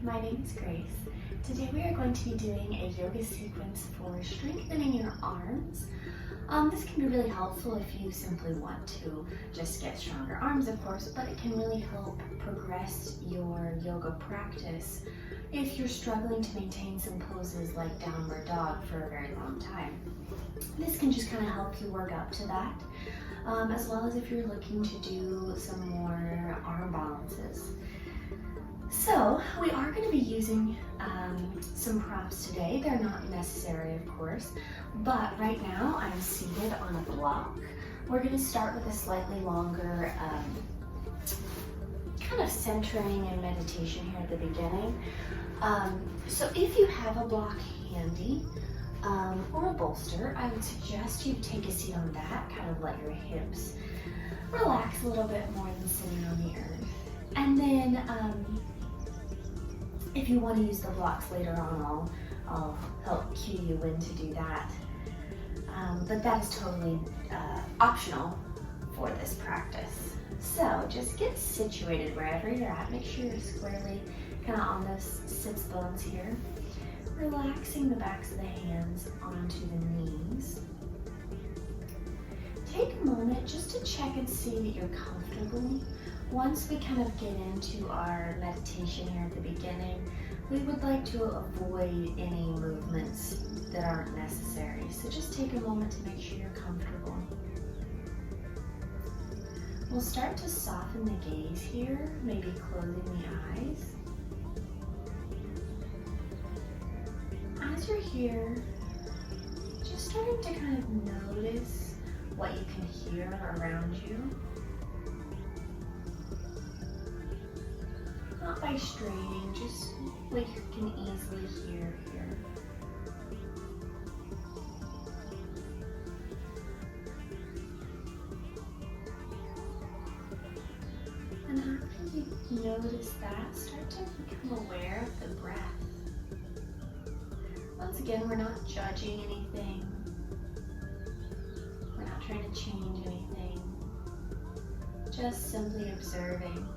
my name is Grace. Today we are going to be doing a yoga sequence for strengthening your arms. This can be really helpful if you simply want to just get stronger arms, of course, but it can really help progress your yoga practice if you're struggling to maintain some poses like downward dog for a very long time. This can just kind of help you work up to that, as well as if you're looking to do some more arm balances. So we are going to be using some props today. They're not necessary, of course, but right now I'm seated on a block. We're going to start with a slightly longer kind of centering and meditation here at the beginning. So if you have a block handy or a bolster, I would suggest you take a seat on that, kind of let your hips relax a little bit more than sitting on the earth. And then if you want to use the blocks later on, I'll help cue you when to do that. But that is totally optional for this practice. So just get situated wherever you're at. Make sure you're squarely kind of on those sits bones here. Relaxing the backs of the hands onto the knees. Take a moment just to check and see that you're comfortable. Once we kind of get into our meditation here at the beginning, we would like to avoid any movements that aren't necessary. So just take a moment to make sure you're comfortable. We'll start to soften the gaze here, maybe closing the eyes. As you're here, just starting to kind of notice what you can hear around you. Not by straining, just what you can easily hear here. And after you notice that, start to become aware of the breath. Once again, we're not judging anything. We're not trying to change anything. Just simply observing.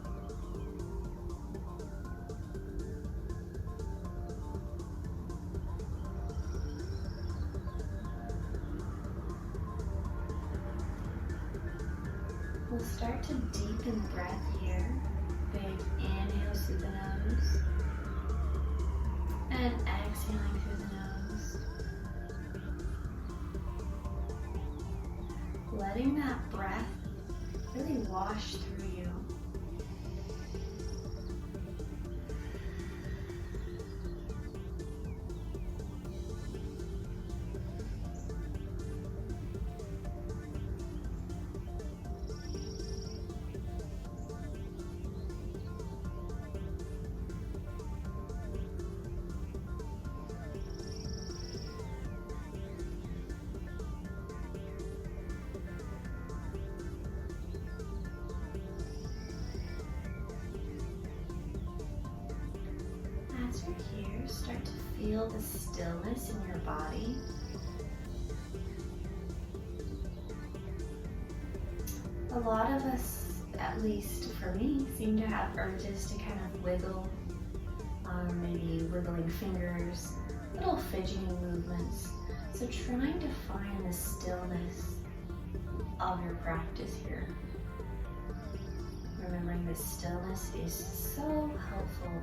We'll start to deepen the breath here. Big inhale through the nose. And exhaling through the nose. Letting that breath really wash through you. As you're here, start to feel the stillness in your body. A lot of us, at least for me, seem to have urges to kind of wiggle, maybe wiggling fingers, little fidgeting movements. So trying to find the stillness of your practice here. Remembering that stillness is so helpful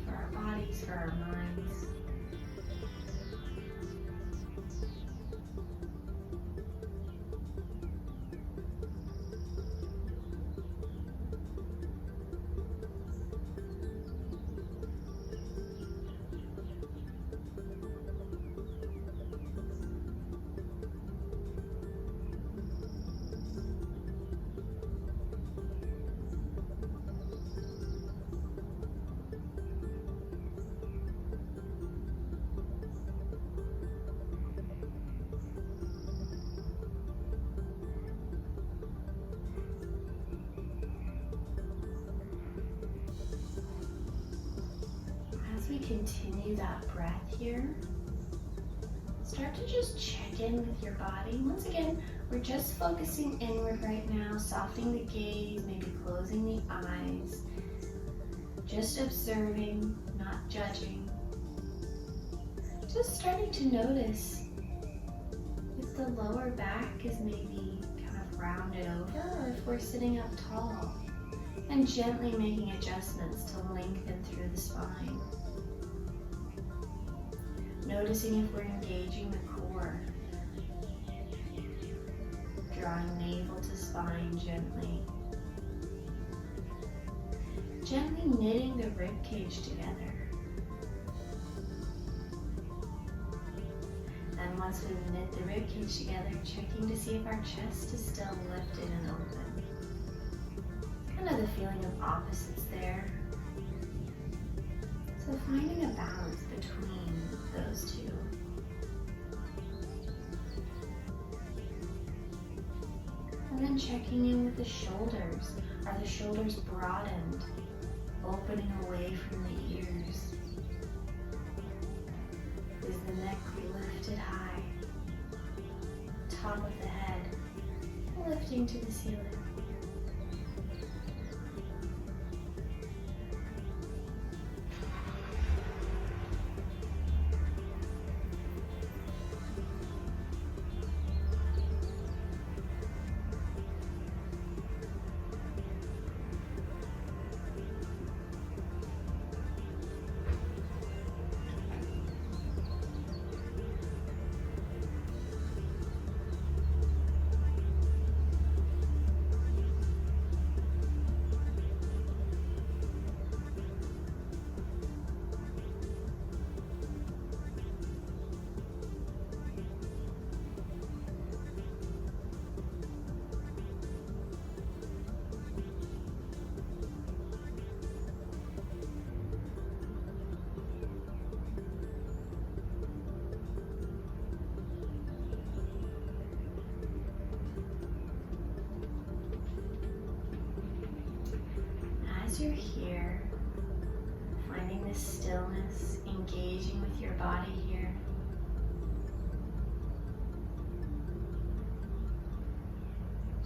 for our bodies, for our minds. As we continue that breath here, start to just check in with your body. Once again, we're just focusing inward right now, softening the gaze, maybe closing the eyes. Just observing, not judging. Just starting to notice if the lower back is maybe kind of rounded over or if we're sitting up tall, and gently making adjustments to lengthen through the spine. Noticing if we're engaging the core. Drawing navel to spine gently. Gently knitting the rib cage together. And once we've knit the rib cage together, checking to see if our chest is still lifted and open. Kind of the feeling of opposites there. So finding a balance between those two. And then checking in with the shoulders. Are the shoulders broadened, opening away from the ears? Is the neck lifted high? Top of the head lifting to the ceiling. As you're here, finding this stillness, engaging with your body here.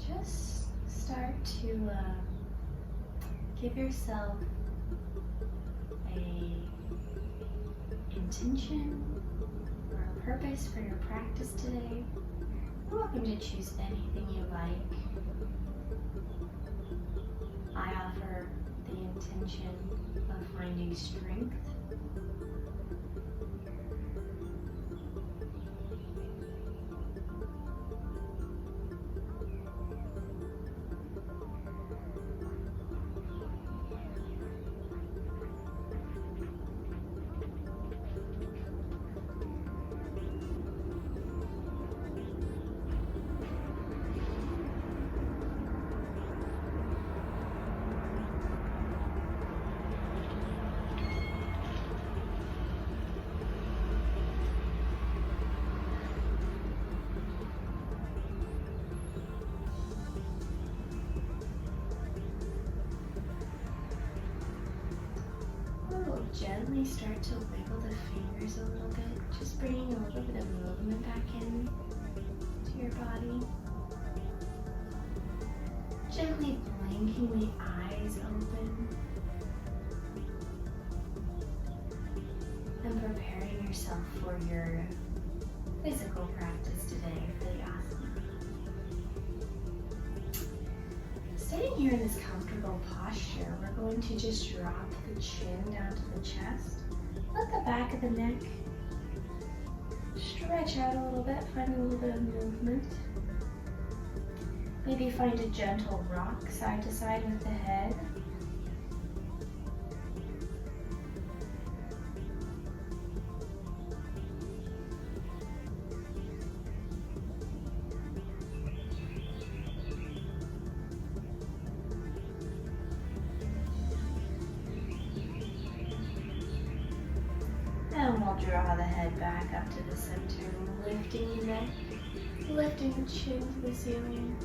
Just start to give yourself a intention or a purpose for your practice today. You're welcome to choose anything you like. I offer the intention of finding strength. Gently start to wiggle the fingers a little bit, just bringing a little bit of movement back in to your body. Gently blinking the eyes open and preparing yourself for your physical practice today for the asana. Sitting here in this comfortable posture, we're going to just drop the chin down to the chest. Let the back of the neck stretch out a little bit, find a little bit of movement. Maybe find a gentle rock side to side with the head. And we'll draw the head back up to the center, lifting the neck, lifting the chin to the ceiling.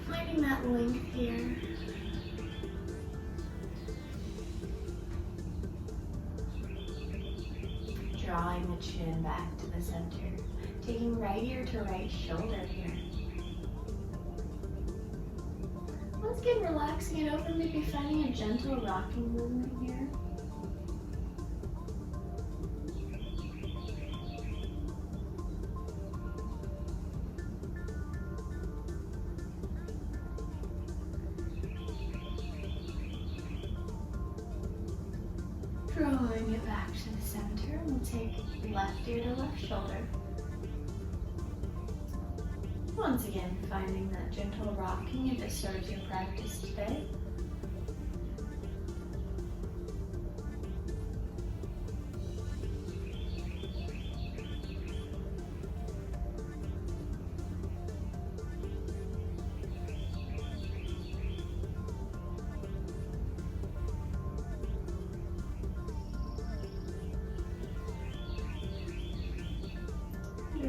Finding that length here. Drawing the chin back to the center. Taking right ear to right shoulder here. Let's Again, relaxing it over, maybe finding a gentle rocking movement here. Drawing it back to the center, and we'll take left ear to left shoulder. Once again, finding that gentle rocking if it serves your practice today.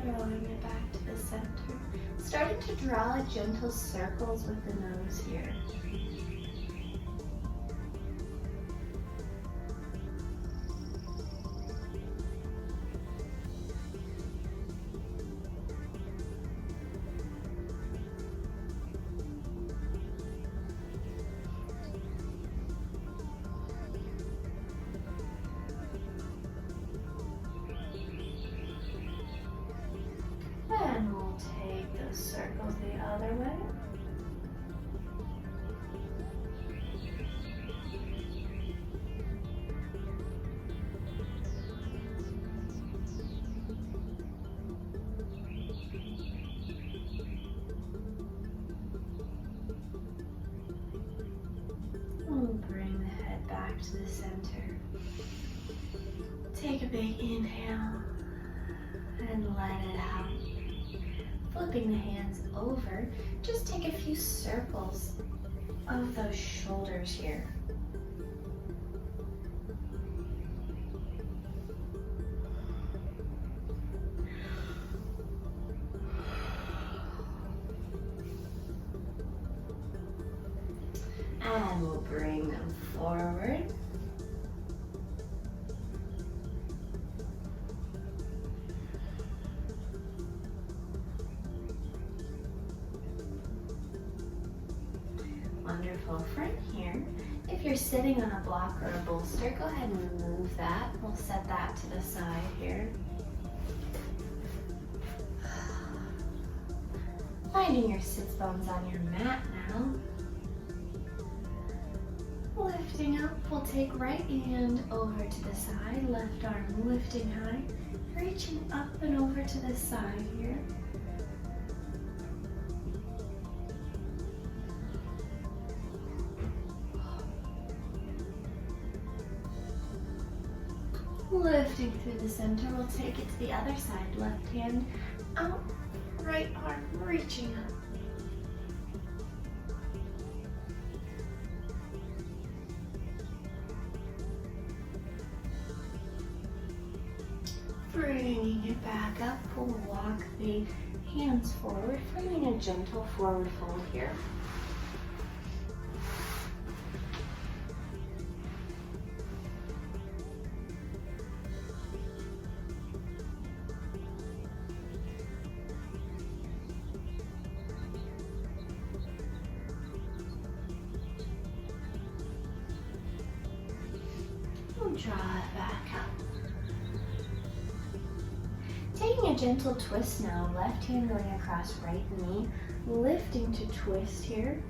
Drawing it back to the center. Starting to draw gentle circles with the nose here. And we'll take those circles the other way. We'll bring the head back to the center. Take a big inhale and let it out. Flipping the hands over, just take a few circles of those shoulders here. And we'll bring them forward. Wonderful. From here, if you're sitting on a block or a bolster, go ahead and remove that. We'll set that to the side here. Finding your sits bones on your mat now. Lifting up, we'll take right hand over to the side, left arm lifting high, reaching up and over to the side here. Lifting through the center, we'll take it to the other side. Left hand out, right arm reaching up. Bringing it back up, we'll walk the hands forward, finding a gentle forward fold here. We'll draw it back up. Taking a gentle twist now, left hand going across right knee, lifting to twist here.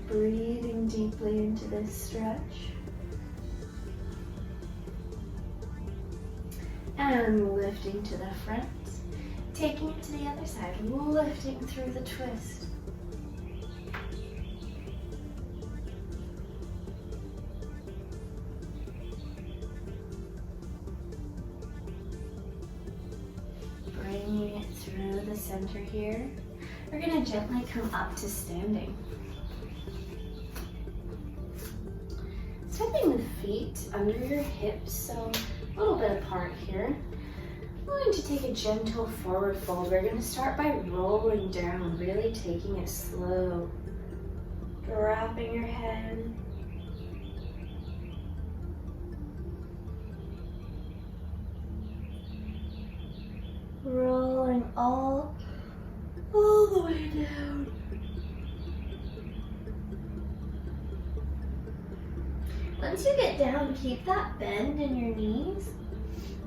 Breathing deeply into this stretch. And lifting to the front. Taking it to the other side, lifting through the twist. Bringing it through the center here. We're going to gently come up to standing. Stepping the feet under your hips, so a little bit apart here. We're going to take a gentle forward fold. We're going to start by rolling down, really taking it slow. Dropping your head. Rolling all the way down. Once you get down, keep that bend in your knees.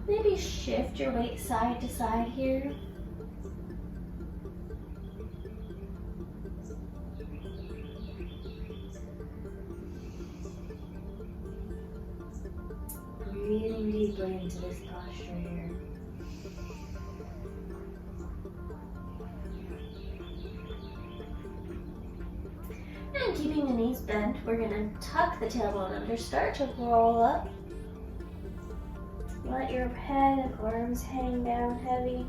Maybe shift your weight side to side here. Breathing deeply into this posture here. And keeping the knees bent, we're going to tuck the tailbone under, start to roll up. Let your head and arms hang down heavy.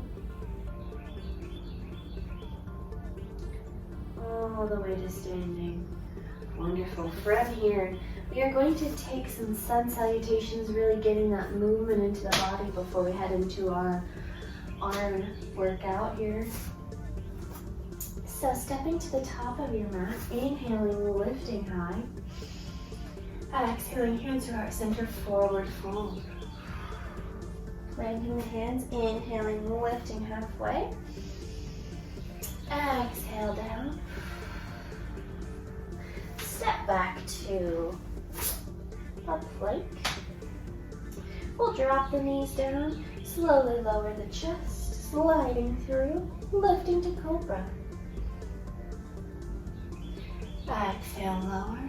All the way to standing. Wonderful. From here, we are going to take some sun salutations, really getting that movement into the body before we head into our arm workout here. So stepping to the top of your mat, inhaling, lifting high. Exhaling, hands to heart center, forward fold. Planting the hands, inhaling, lifting halfway. Exhale down. Step back to a plank. We'll drop the knees down, slowly lower the chest, sliding through, lifting to cobra. Exhale, lower.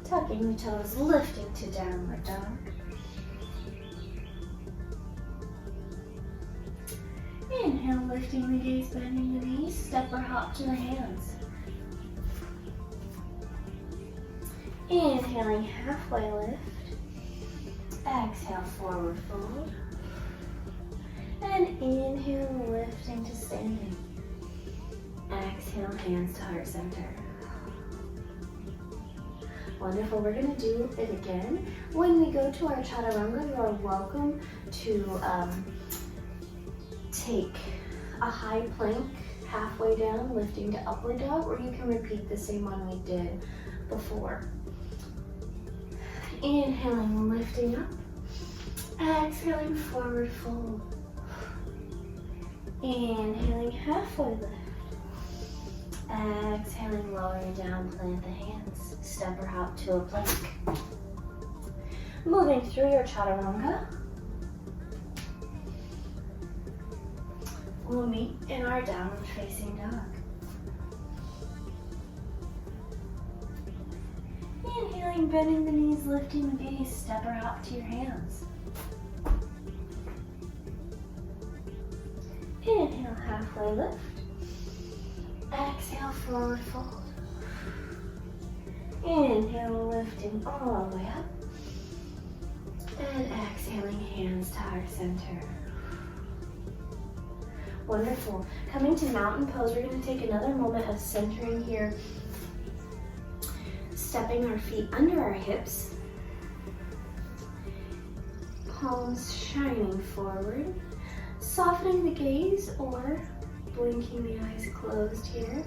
Tucking the toes, lifting to downward dog. Inhale, lifting the gaze, bending the knees, step or hop to the hands. Inhaling, halfway lift. Exhale, forward fold. And inhale, lifting to standing. Exhale, hands to heart center. Wonderful, we're gonna do it again. When we go to our chaturanga, you are welcome to take a high plank halfway down, lifting to upward dog, or you can repeat the same one we did before. Inhaling, lifting up. Exhaling, forward fold. Inhaling, halfway lift. Exhaling, lowering down, plant the hands. Step or hop to a plank. Moving through your chaturanga. We'll meet in our downward facing dog. Inhaling, bending the knees, lifting the gaze, step or hop to your hands. Inhale, halfway lift. Exhale, forward fold. Inhale, lifting all the way up. And exhaling, hands to heart center. Wonderful. Coming to mountain pose, we're going to take another moment of centering here. Stepping our feet under our hips. Palms shining forward. Softening the gaze or blinking the eyes closed here.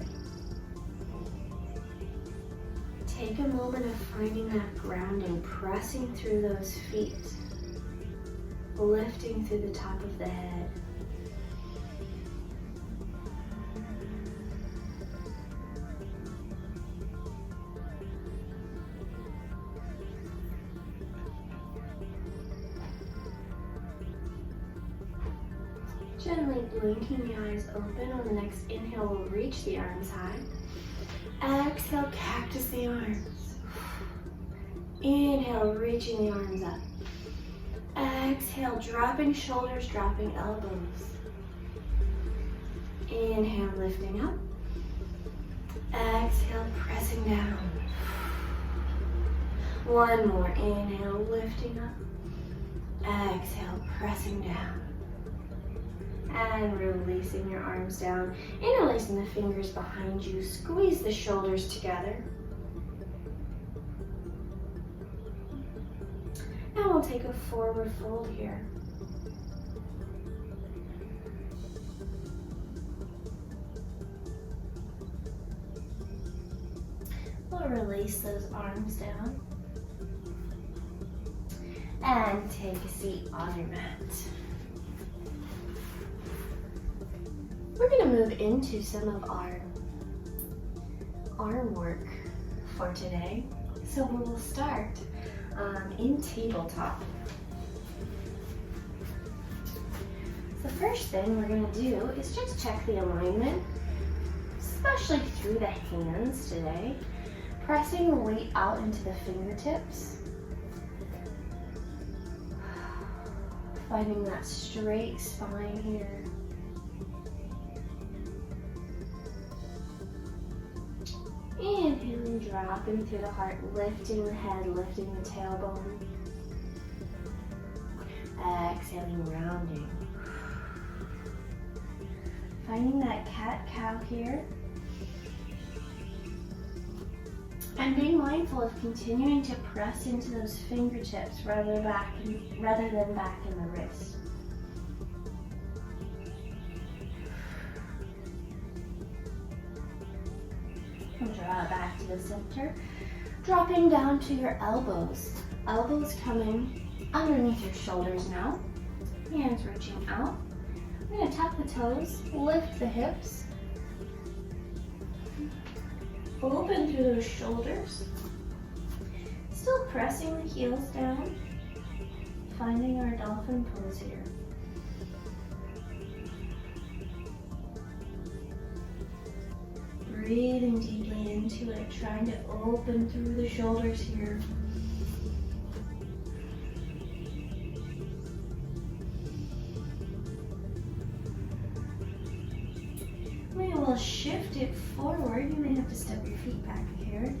Take a moment of finding that grounding, pressing through those feet. Lifting through the top of the head. Gently blinking the eyes open. On the next inhale, we'll reach the arms high. Exhale, cactus the arms. Inhale, reaching the arms up. Exhale, dropping shoulders, dropping elbows. Inhale, lifting up. Exhale, pressing down. One more. Inhale, lifting up. Exhale, pressing down. And releasing your arms down. Interlacing the fingers behind you. Squeeze the shoulders together. And we'll take a forward fold here. We'll release those arms down. And take a seat on your mat. We're going to move into some of our arm work for today. So we will start in tabletop. The first thing we're going to do is just check the alignment, especially through the hands today. Pressing the weight out into the fingertips. Finding that straight spine here. Inhaling, dropping through the heart, lifting the head, lifting the tailbone. Exhaling, rounding. Finding that cat-cow here. And being mindful of continuing to press into those fingertips rather than back in the wrist. And draw it back to the center. Dropping down to your elbows. Elbows coming underneath your shoulders now. Hands reaching out. I'm going to tuck the toes, lift the hips. Open through those shoulders. Still pressing the heels down. Finding our dolphin pose here. Breathing deeply into it, trying to open through the shoulders here. We will shift it forward. You may have to step your feet back here.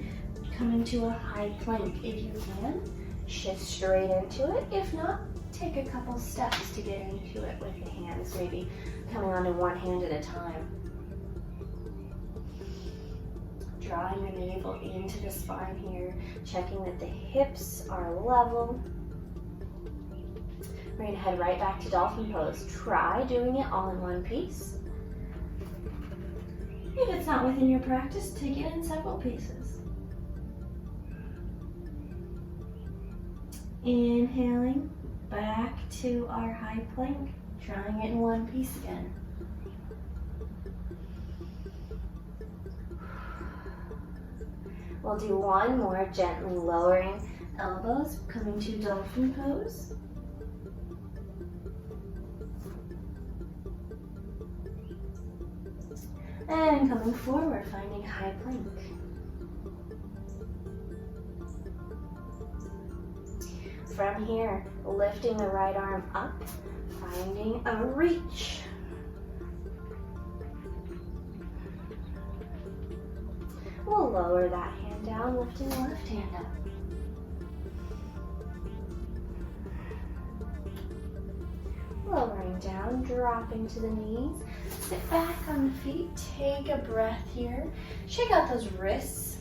Come into a high plank if you can. Shift straight into it. If not, take a couple steps to get into it with the hands, maybe coming onto one hand at a time. Drawing the navel into the spine here, checking that the hips are level. We're going to head right back to Dolphin Pose. Try doing it all in one piece. If it's not within your practice, take it in several pieces. Inhaling back to our high plank, trying it in one piece again. We'll do one more, gently lowering elbows, coming to Dolphin Pose. And coming forward, finding high plank. From here, lifting the right arm up, finding a reach. We'll lower that hand down, lifting the left hand up. Lowering down, dropping to the knees. Sit back on the feet, take a breath here. Shake out those wrists.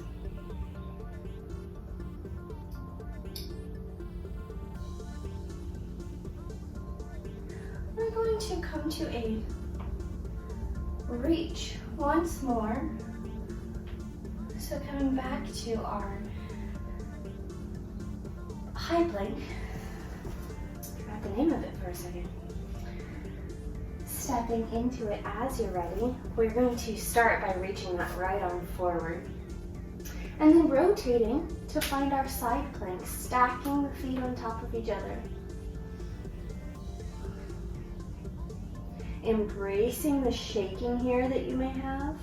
We're going to come to a reach once more. So coming back to our high plank. Forgot the name of it for a second. Stepping into it as you're ready. We're going to start by reaching that right arm forward. And then rotating to find our side plank, stacking the feet on top of each other. Embracing the shaking here that you may have.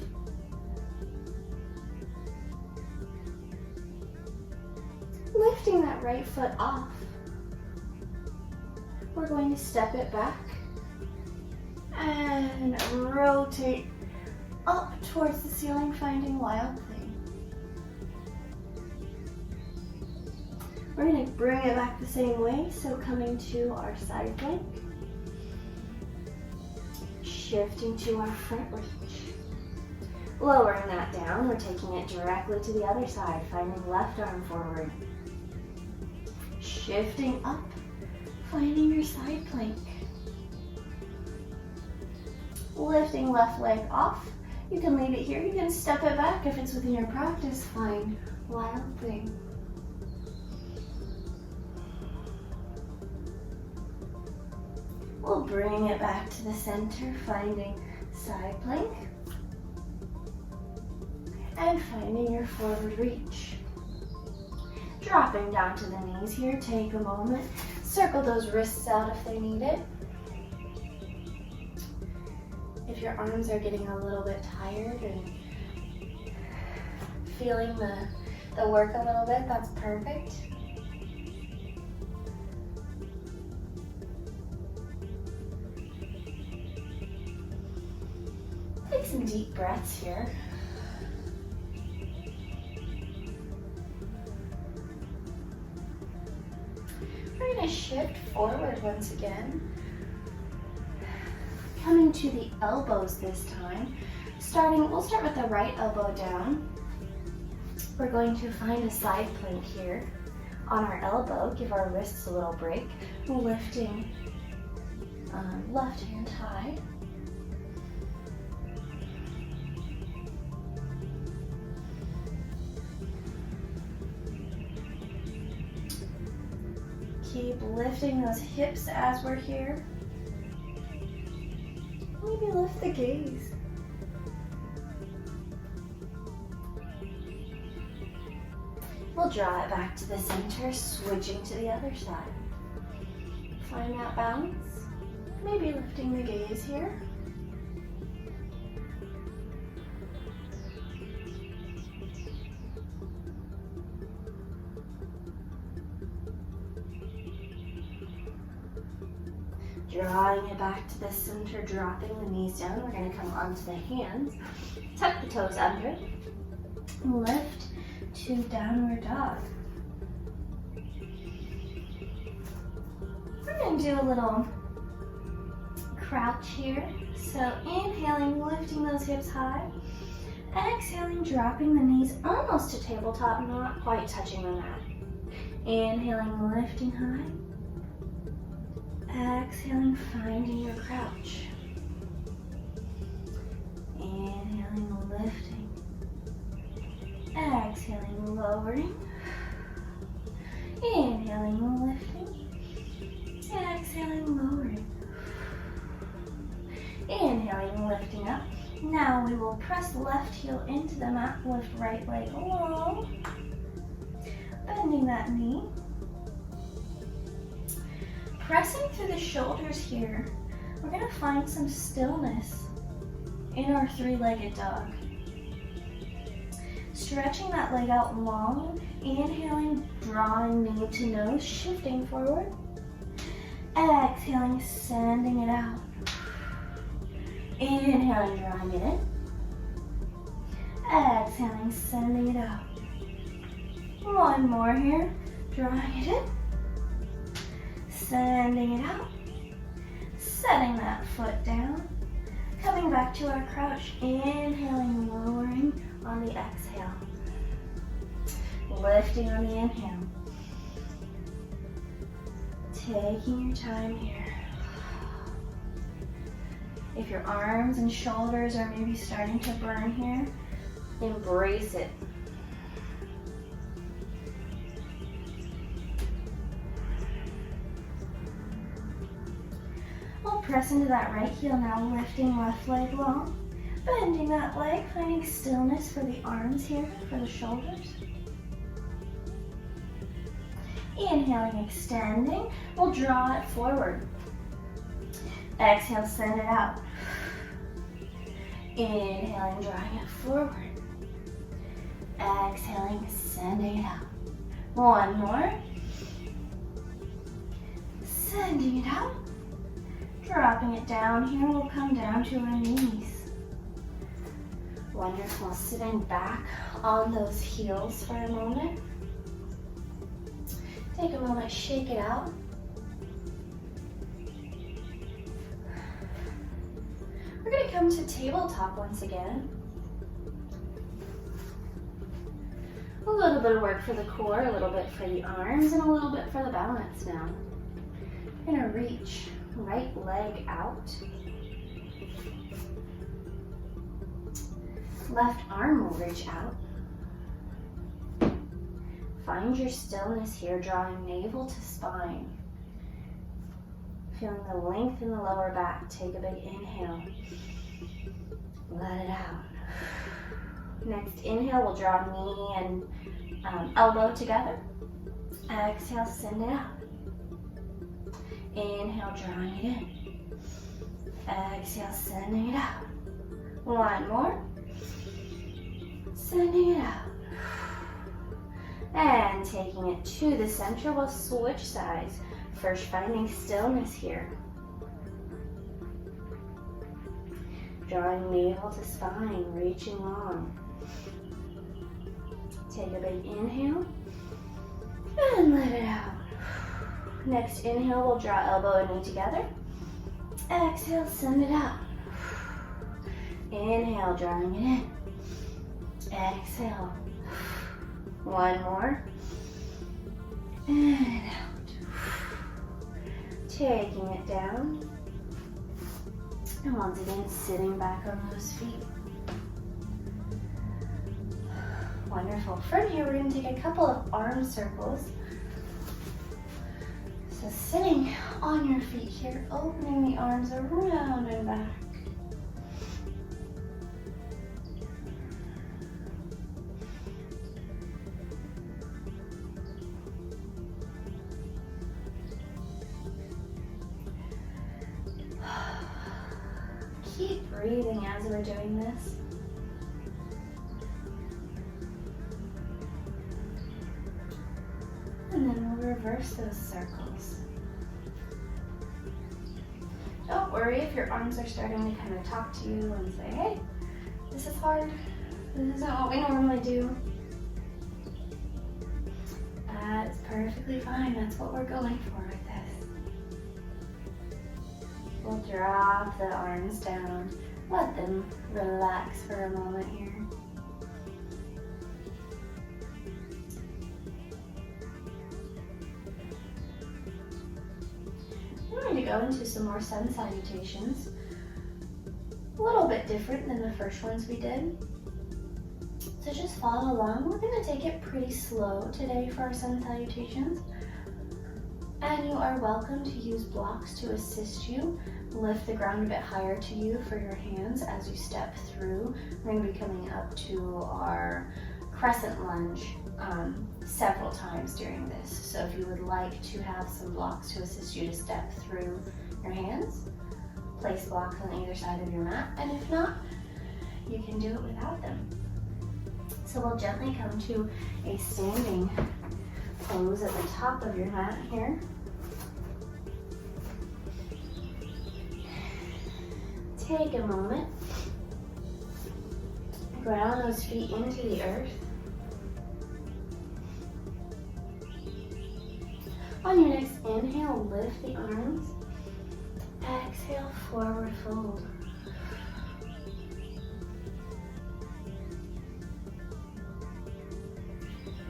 Lifting that right foot off. We're going to step it back and rotate up towards the ceiling, finding wild thing. We're going to bring it back the same way, so coming to our side plank. Shifting to our front reach. Lowering that down, we're taking it directly to the other side, finding left arm forward. Shifting up, finding your side plank. Lifting left leg off. You can leave it here. You can step it back if it's within your practice. Find wild thing. We'll bring it back to the center, finding side plank, and finding your forward reach. Dropping down to the knees here, take a moment, circle those wrists out if they need it. If your arms are getting a little bit tired and feeling the work a little bit, that's perfect. Take some deep breaths here. We're going to shift forward once again. Coming to the elbows this time. We'll start with the right elbow down. We're going to find a side plank here on our elbow. Give our wrists a little break. Lifting left hand high. Keep lifting those hips as we're here. Maybe lift the gaze. We'll draw it back to the center, switching to the other side. Find that balance. Maybe lifting the gaze here. Drawing it back to the center, dropping the knees down. We're going to come onto the hands. Tuck the toes under. Lift to downward dog. We're going to do a little crouch here. So inhaling, lifting those hips high. Exhaling, dropping the knees almost to tabletop, not quite touching the mat. Inhaling, lifting high. Exhaling, finding your crouch. Inhaling, lifting. Exhaling, lowering. Inhaling, lifting. Exhaling, lowering. Inhaling, lifting up. Now we will press left heel into the mat, lift right leg long. Bending that knee. Pressing through the shoulders here, we're going to find some stillness in our three-legged dog. Stretching that leg out long, inhaling, drawing knee to nose, shifting forward. Exhaling, sending it out. Inhaling, drawing it in. Exhaling, sending it out. One more here, drawing it in. Sending it out, setting that foot down, coming back to our crouch, inhaling, lowering on the exhale, lifting on the inhale, taking your time here. If your arms and shoulders are maybe starting to burn here, embrace it. Press into that right heel now, lifting left leg long, bending that leg, finding stillness for the arms here, for the shoulders. Inhaling, extending, we'll draw it forward. Exhale, send it out. Inhaling, drawing it forward. Exhaling, sending it out. One more. Sending it out. Dropping it down here, we'll come down to our knees. Wonderful, sitting back on those heels for a moment. Take a moment, shake it out. We're going to come to tabletop once again. A little bit of work for the core, a little bit for the arms, and a little bit for the balance now. We're going to reach right leg out. Left arm will reach out. Find your stillness here, drawing navel to spine. Feeling the length in the lower back. Take a big inhale. let it out. Next inhale, we'll draw knee and elbow together. Exhale, send it out. Inhale, drawing it in. Exhale, sending it out. One more. Sending it out. And taking it to the center, we'll switch sides. First, finding stillness here. Drawing navel to spine, reaching long. Take a big inhale and let it out. Next inhale, we'll draw elbow and knee together. Exhale, send it out. Inhale, drawing it in. Exhale. One more. And out. Taking it down. And once again, sitting back on those feet. Wonderful. From here, we're going to take a couple of arm circles. So sitting on your feet here, opening the arms around and back. Keep breathing as we're doing this. And then we'll reverse those circles. Don't worry if your arms are starting to kind of talk to you and say, hey, this is hard. This isn't what we normally do. That's perfectly fine. That's what we're going for with this. We'll drop the arms down. Let them relax for a moment here. We're going to go into some more sun salutations. A little bit different than the first ones we did. So just follow along. We're going to take it pretty slow today for our sun salutations. And you are welcome to use blocks to assist you. Lift the ground a bit higher to you for your hands as you step through. We're going to be coming up to our Crescent Lunge several times during this. So if you would like to have some blocks to assist you to step through your hands, place blocks on either side of your mat. And if not, you can do it without them. So we'll gently come to a standing pose at the top of your mat here. Take a moment, ground those feet into the earth. On your next inhale, lift the arms. Exhale, forward fold.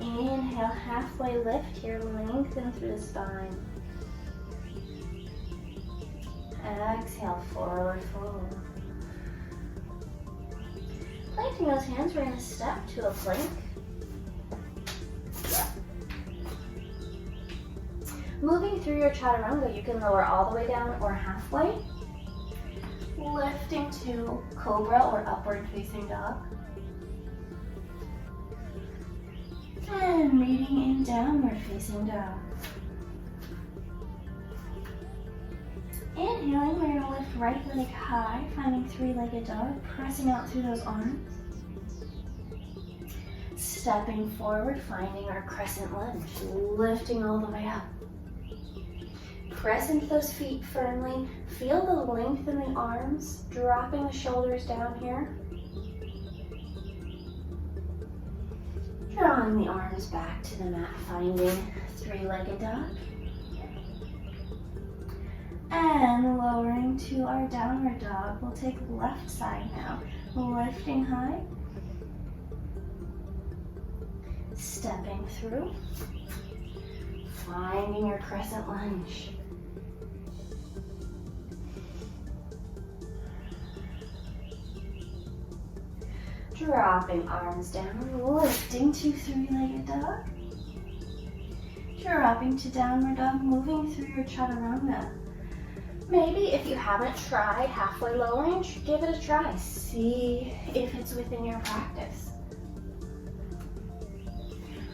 Inhale, halfway lift here, lengthen through the spine. Exhale, forward fold. Planting those hands, we're going to step to a plank. Moving through your chaturanga, you can lower all the way down or halfway. Lifting to cobra or upward facing dog. And meeting in downward facing dog. Inhaling, we're going to lift right leg high, finding three-legged dog, pressing out through those arms. Stepping forward, finding our crescent lunge, lifting all the way up. Press into those feet firmly. Feel the length in the arms, dropping the shoulders down here. Drawing the arms back to the mat, finding three-legged dog. And lowering to our downward dog. We'll take left side now. Lifting high. Stepping through. Finding your crescent lunge. Dropping arms down, lifting to three-legged dog. Dropping to downward dog, moving through your chaturanga. Maybe if you haven't tried halfway lowering, give it a try. See if it's within your practice.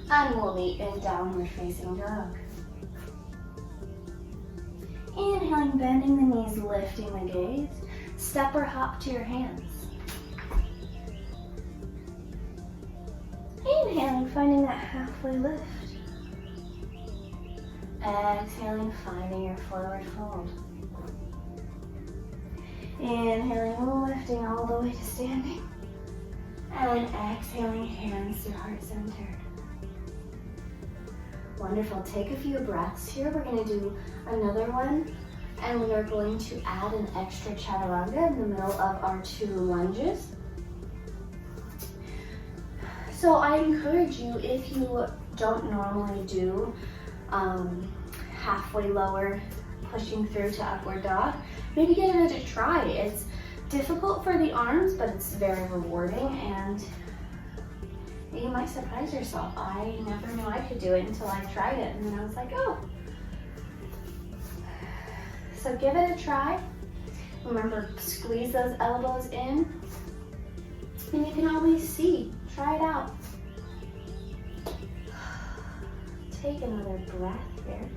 And we'll meet in downward facing dog. Inhaling, bending the knees, lifting the gaze. Step or hop to your hands. Inhaling, finding that halfway lift. Exhaling, finding your forward fold. Inhaling, lifting all the way to standing. And exhaling, hands to heart center. Wonderful. Take a few breaths here. We're going to do another one. And we are going to add an extra chaturanga in the middle of our 2 lunges. So I encourage you, if you don't normally do halfway lower, pushing through to upward dog, maybe give it a try. It's difficult for the arms, but it's very rewarding, and you might surprise yourself. I never knew I could do it until I tried it, and then I was like, oh. So give it a try. Remember, squeeze those elbows in, and you can always see. Try it out. Take another breath here.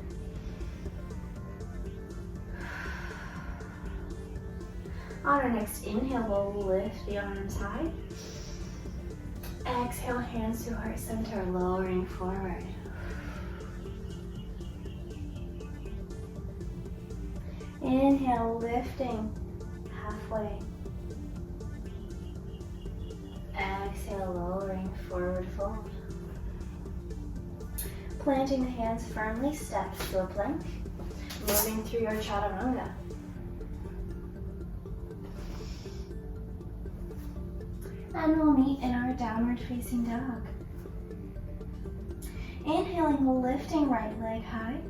On our next inhale, we'll lift the arms high. Exhale, hands to heart center, lowering forward. Inhale, lifting halfway. Exhale, lowering, forward fold. Planting the hands firmly, step to a plank. Moving through your chaturanga. And we'll meet in our downward facing dog. Inhaling, lifting right leg high.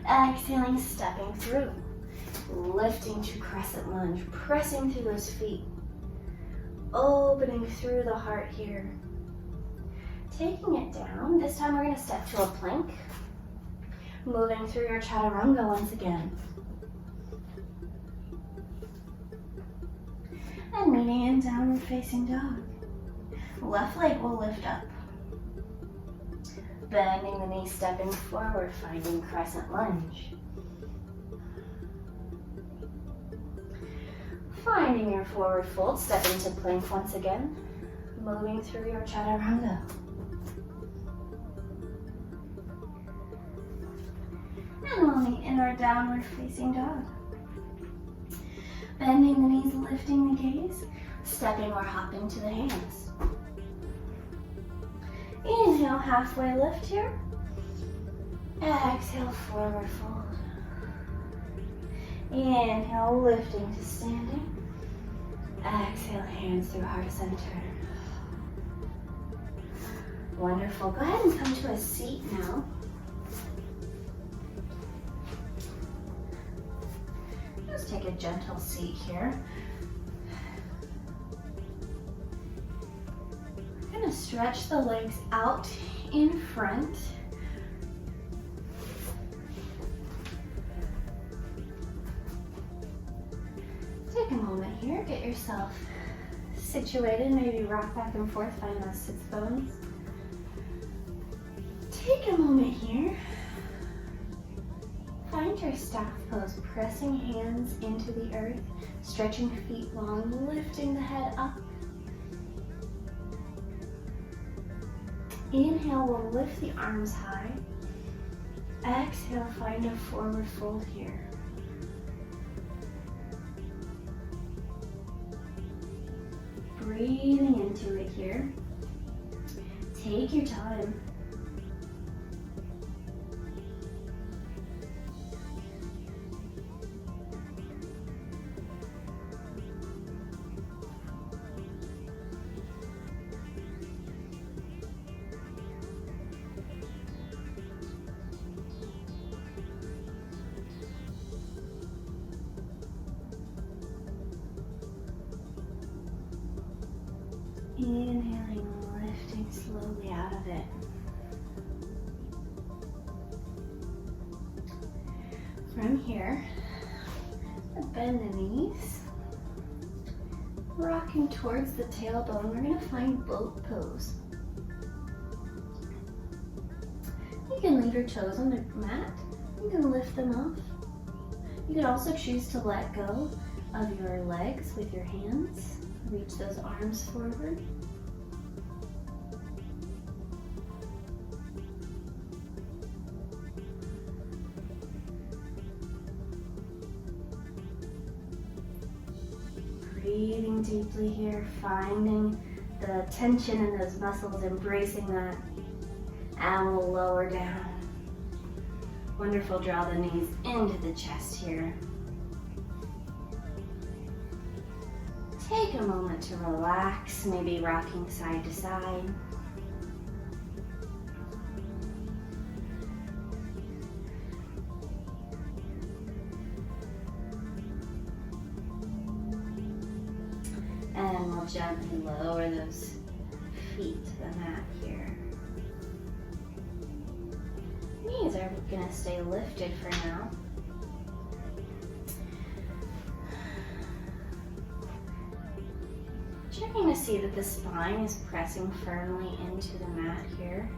Exhaling, stepping through. Lifting to crescent lunge, pressing through those feet. Opening through the heart here. Taking it down. This time we're going to step to a plank. Moving through your chaturanga once again. And meeting in downward facing dog. Left leg will lift up. Bending the knee, stepping forward, finding crescent lunge. Finding your forward fold, step into plank once again. Moving through your chaturanga. And we'll meet in our downward facing dog. Bending the knees, lifting the gaze, stepping or hopping to the hands. Inhale, halfway lift here. Exhale, forward fold. Inhale, lifting to standing. Exhale, hands through heart center. Wonderful. Go ahead and come to a seat now. Just take a gentle seat here. I'm going to stretch the legs out in front. Take a moment here, get yourself situated, maybe rock back and forth, find those sits bones. Take a moment here. Find your staff pose, pressing hands into the earth, stretching feet long, lifting the head up. Inhale, we'll lift the arms high. Exhale, find a forward fold here. Breathing into it here. Take your time. Inhaling, lifting slowly out of it. From here, Bend the knees. Rocking towards the tailbone, we're going to find boat pose. You can leave your toes on the mat. You can lift them off. You can also choose to let go of your legs with your hands. Reach those arms forward. Breathing deeply here, finding the tension in those muscles, embracing that, and we'll lower down. Wonderful, draw the knees into the chest here. Take a moment to relax, maybe rocking side to side. And we'll gently lower those feet to the mat here. Knees are going to stay lifted for now. Checking to see that the spine is pressing firmly into the mat here.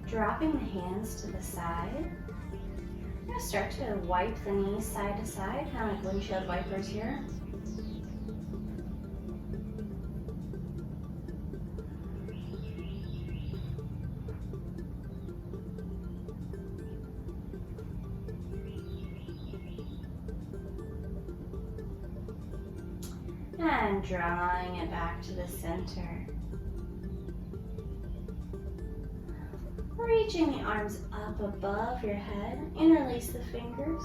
Dropping the hands to the side. I'm going to start to wipe the knees side to side, kind of like windshield wipers here. And drawing it back to the center. Reaching the arms up above your head. Interlace the fingers.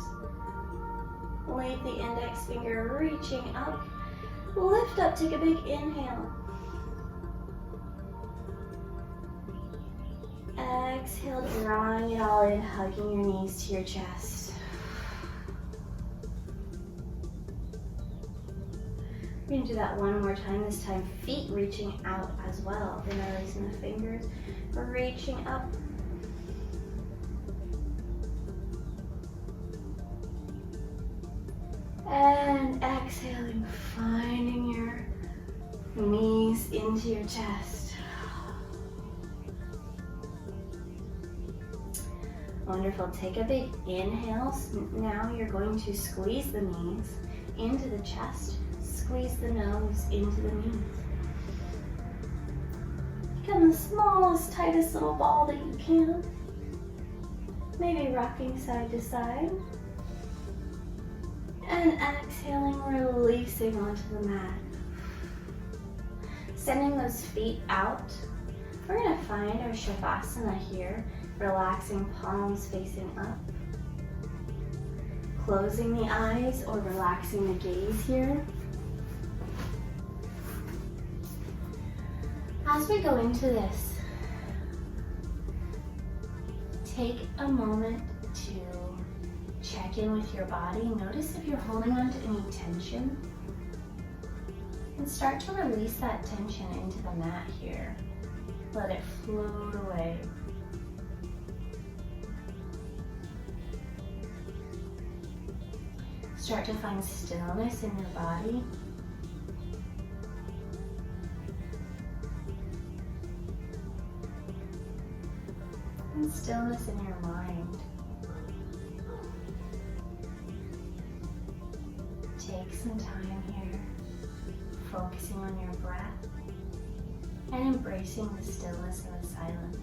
Leave the index finger reaching up. Lift up, take a big inhale. Exhale, drawing it all in, hugging your knees to your chest. We're going to do that one more time, this time feet reaching out as well. Interlacing the fingers, reaching up. And exhaling, finding your knees into your chest. Wonderful, take a big inhale. Now you're going to squeeze the knees into the chest. Squeeze the nose into the knees. Become the smallest, tightest little ball that you can. Maybe rocking side to side. And exhaling, releasing onto the mat. Sending those feet out. We're going to find our Shavasana here. Relaxing palms facing up. Closing the eyes or relaxing the gaze here. As we go into this, take a moment to check in with your body. Notice if you're holding on to any tension. And start to release that tension into the mat here. Let it float away. Start to find stillness in your body. And stillness in your mind. Take some time here, focusing on your breath and embracing the stillness and the silence.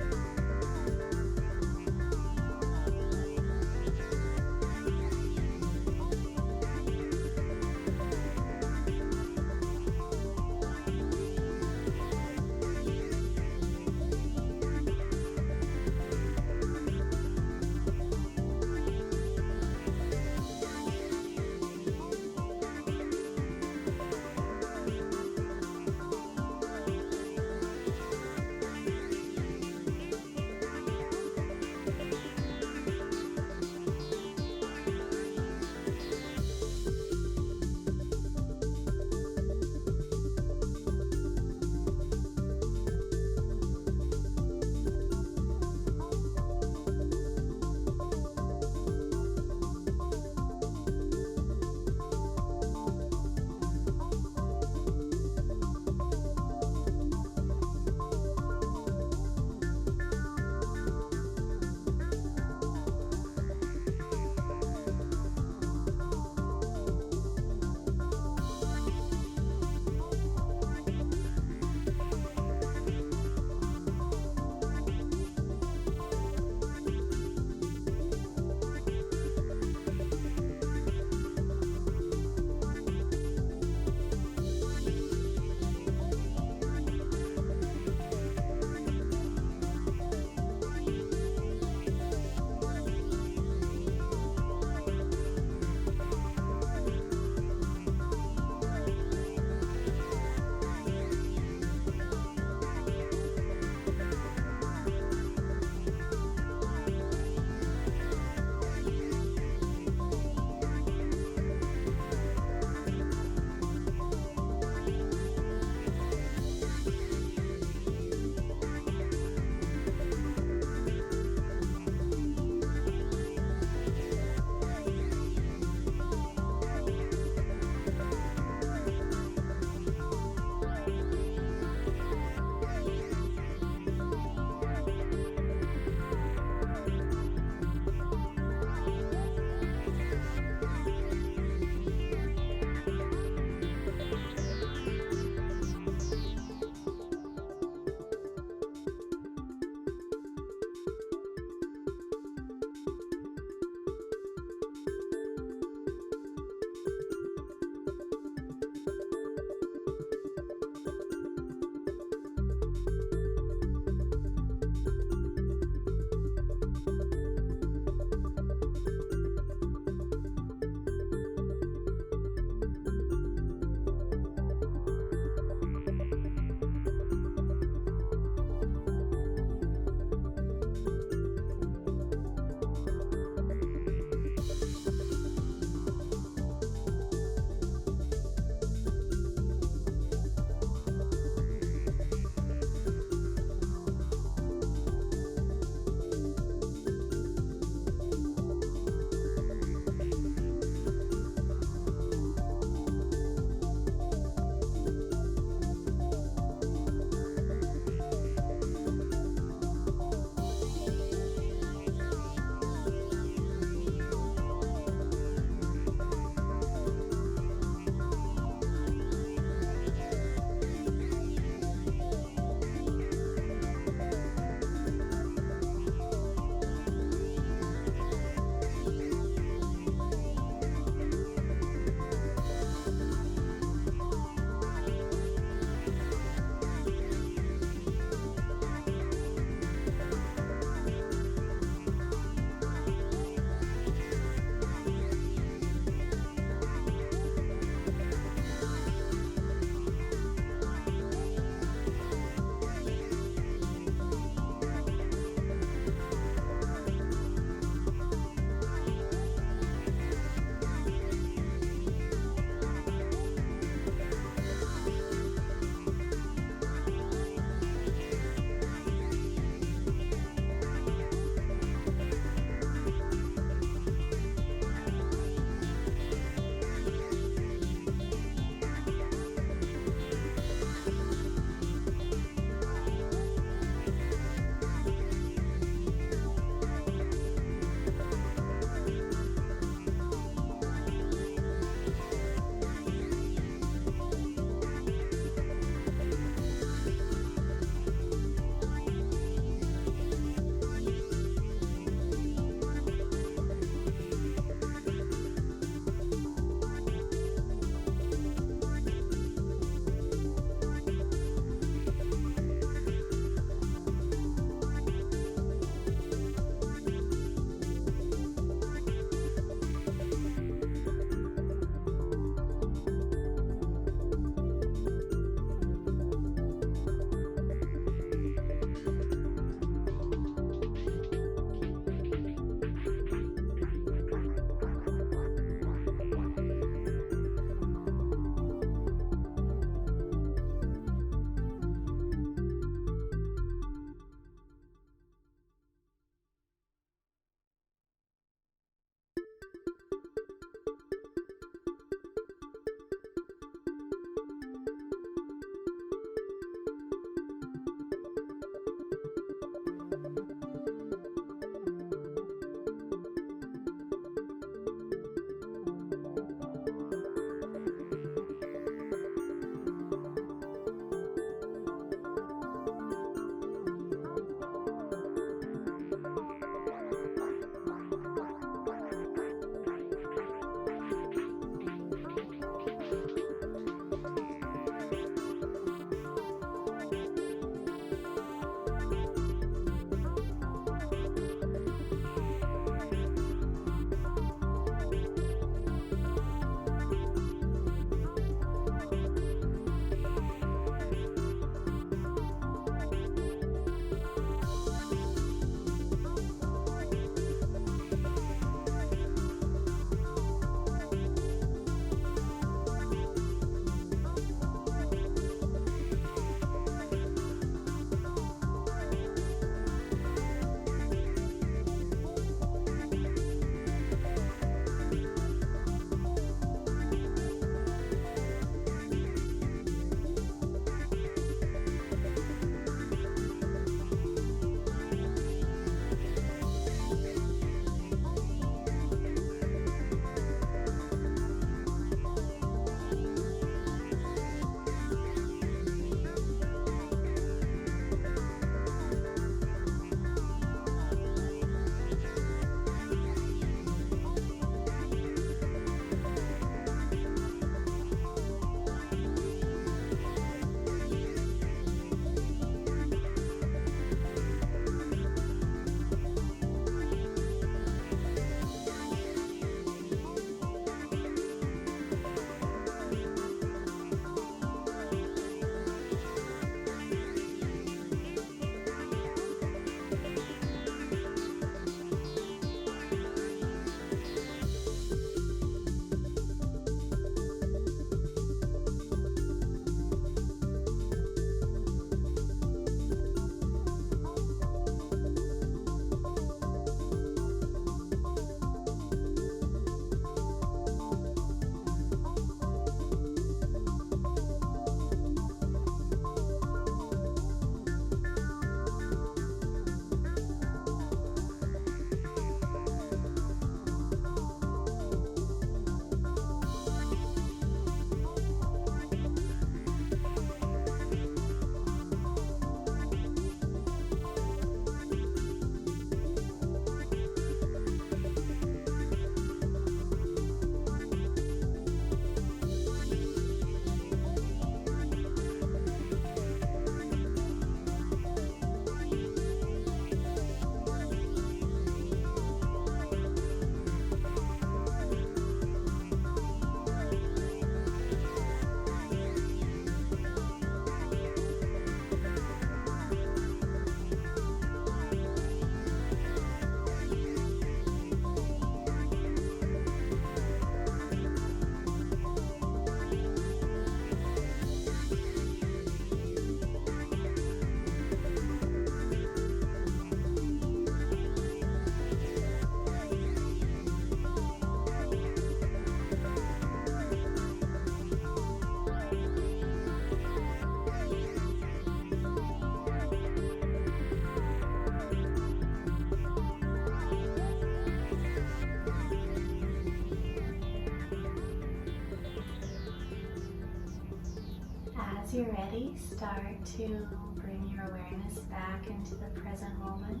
you're ready, start to bring your awareness back into the present moment.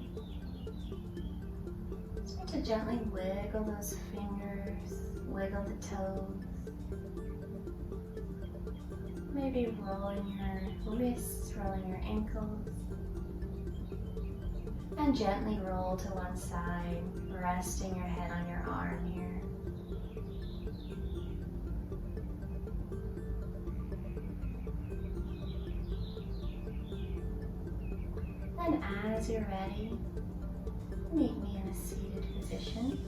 Start to gently wiggle those fingers, wiggle the toes. Maybe rolling your wrists, rolling your ankles. And gently roll to one side, resting your head on your arm here. And as you're ready, meet me in a seated position.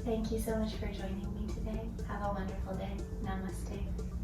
Thank you so much for joining me today. Have a wonderful day. Namaste.